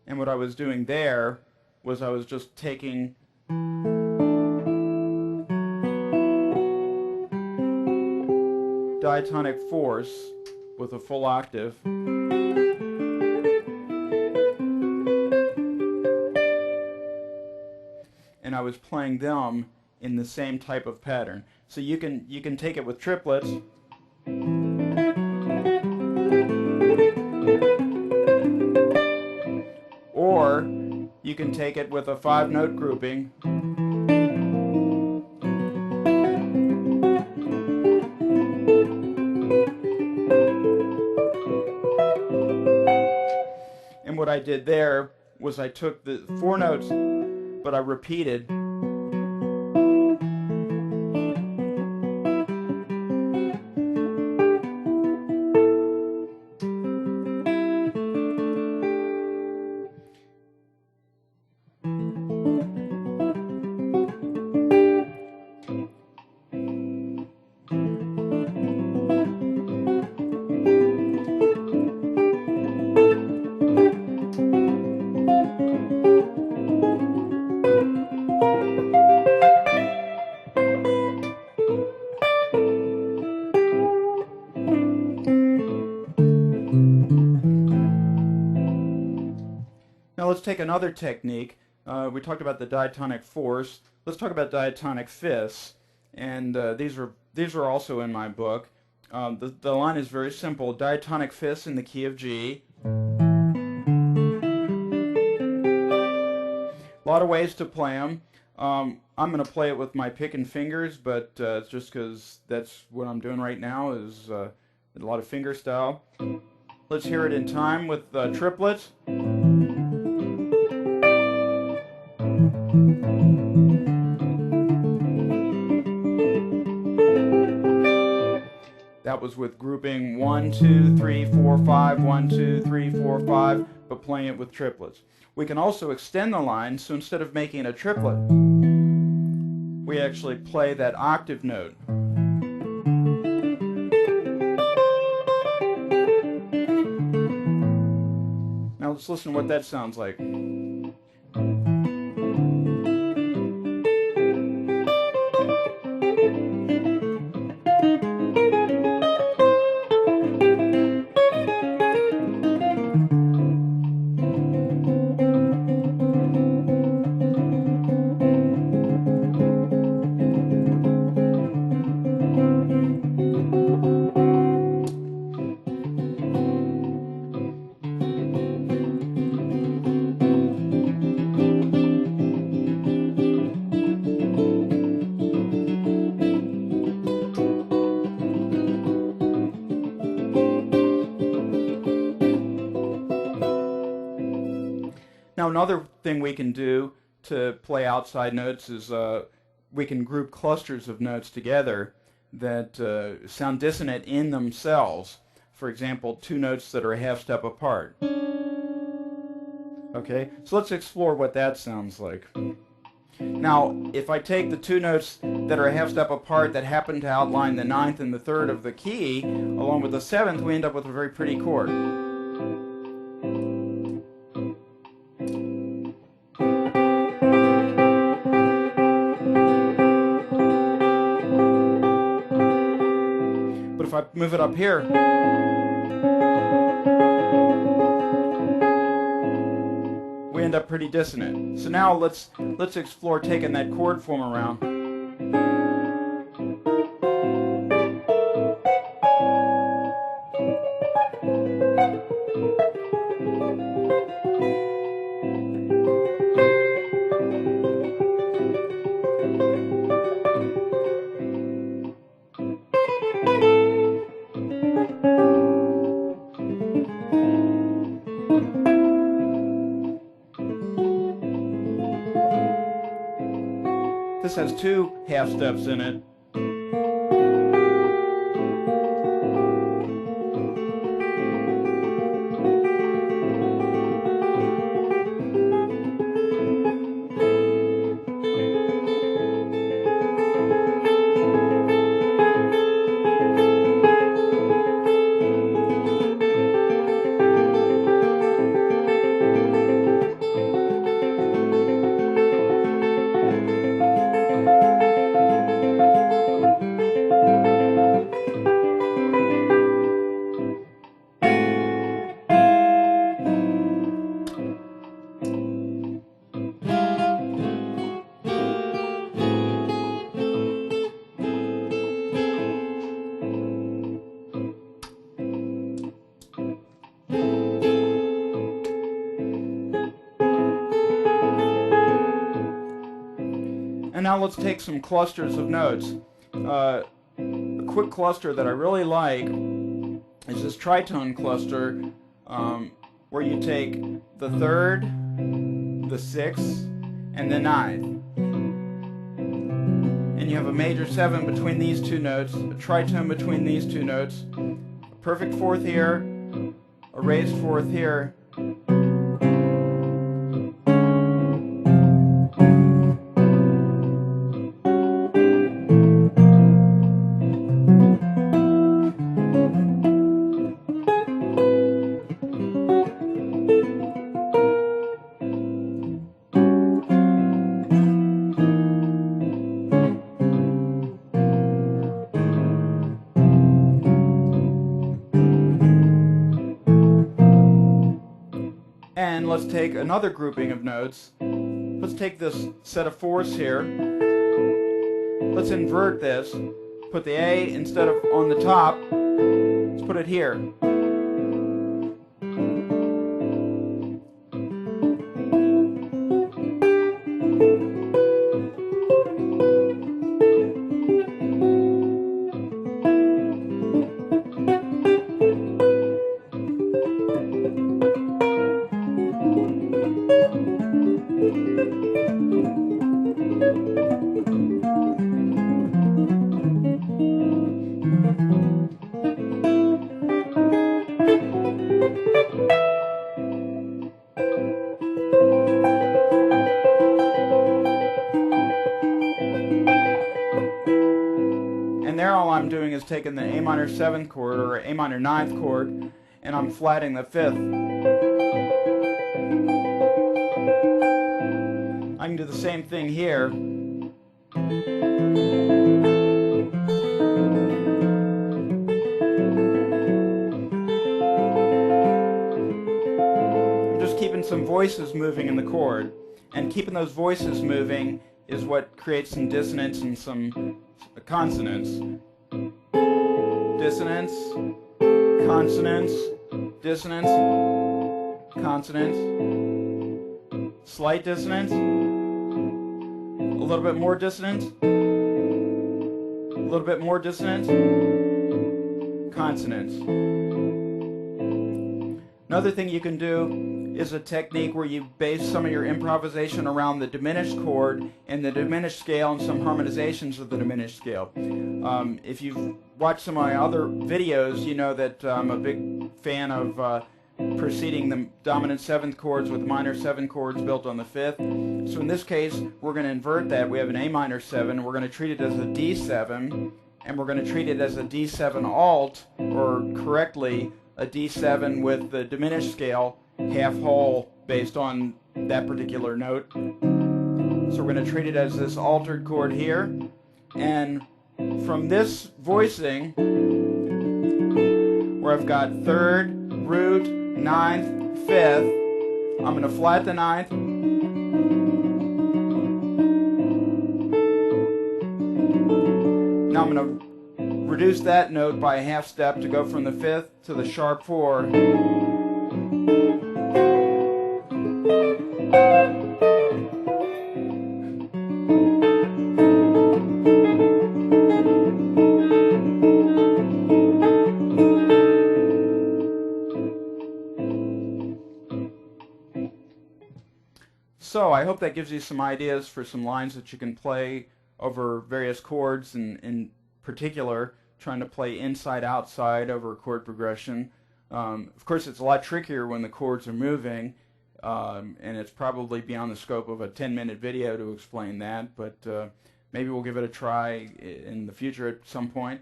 And what I was doing there was I was just taking diatonic force with a full octave and I was playing them in the same type of pattern. So you can take it with triplets, or you can take it with a 5-note grouping, and what I did there was I took the 4 notes, but I repeated Now let's take another technique. We talked about the diatonic force. Let's talk about diatonic fifths, and these are also in my book. The line is very simple: diatonic fifths in the key of G. A lot of ways to play them. I'm going to play it with my pick and fingers, but it's just because that's what I'm doing right now, is a lot of finger style. Let's hear it in time with triplets. That was with grouping 1, 2, 3, 4, 5, 1, 2, 3, 4, 5, but playing it with triplets. We can also extend the line, so instead of making it a triplet, we actually play that octave note. Now let's listen to what that sounds like. Now another thing we can do to play outside notes is we can group clusters of notes together that sound dissonant in themselves. For example, 2 notes that are a half step apart. Okay, so let's explore what that sounds like. Now, if I take the 2 notes that are a half step apart that happen to outline the 9th and the 3rd of the key, along with the 7th, we end up with a very pretty chord. But if I move it up here, we end up pretty dissonant. So now let's explore taking that chord form around. This has 2 half steps in it. now let's take some clusters of notes. A quick cluster that I really like is this tritone cluster, where you take the third, the sixth, and the ninth. And you have a major 7 between these two notes, a tritone between these two notes, a perfect fourth here, a raised fourth here. And let's take another grouping of notes. Let's take this set of fourths here. Let's invert this. Put the A instead of on the top. Let's put it here. And there all I'm doing is taking the A minor 7th chord or A minor 9th chord, and I'm flatting the 5th. I can do the same thing here. I'm just keeping some voices moving in the chord, and keeping those voices moving is what creates some dissonance and some consonance. Dissonance, consonance, dissonance, consonance, slight dissonance, a little bit more dissonance, a little bit more dissonance, consonance. Another thing you can do is a technique where you base some of your improvisation around the diminished chord and the diminished scale and some harmonizations of the diminished scale. If you've watched some of my other videos, you know that I'm a big fan of preceding the dominant 7th chords with minor 7 chords built on the 5th. So in this case, we're going to invert that. We have an A minor 7. We're going to treat it as a D7, and we're going to treat it as a D7 alt, or correctly, a D7 with the diminished scale, half whole, based on that particular note. So we're going to treat it as this altered chord here, and from this voicing, where I've got 3rd, root, 9th, 5th, I'm going to flat the 9th, now I'm going to reduce that note by a half step to go from the 5th to the sharp 4. So I hope that gives you some ideas for some lines that you can play over various chords, and in particular trying to play inside-outside over a chord progression. Of course, it's a lot trickier when the chords are moving, and it's probably beyond the scope of a 10-minute video to explain that, but maybe we'll give it a try in the future at some point.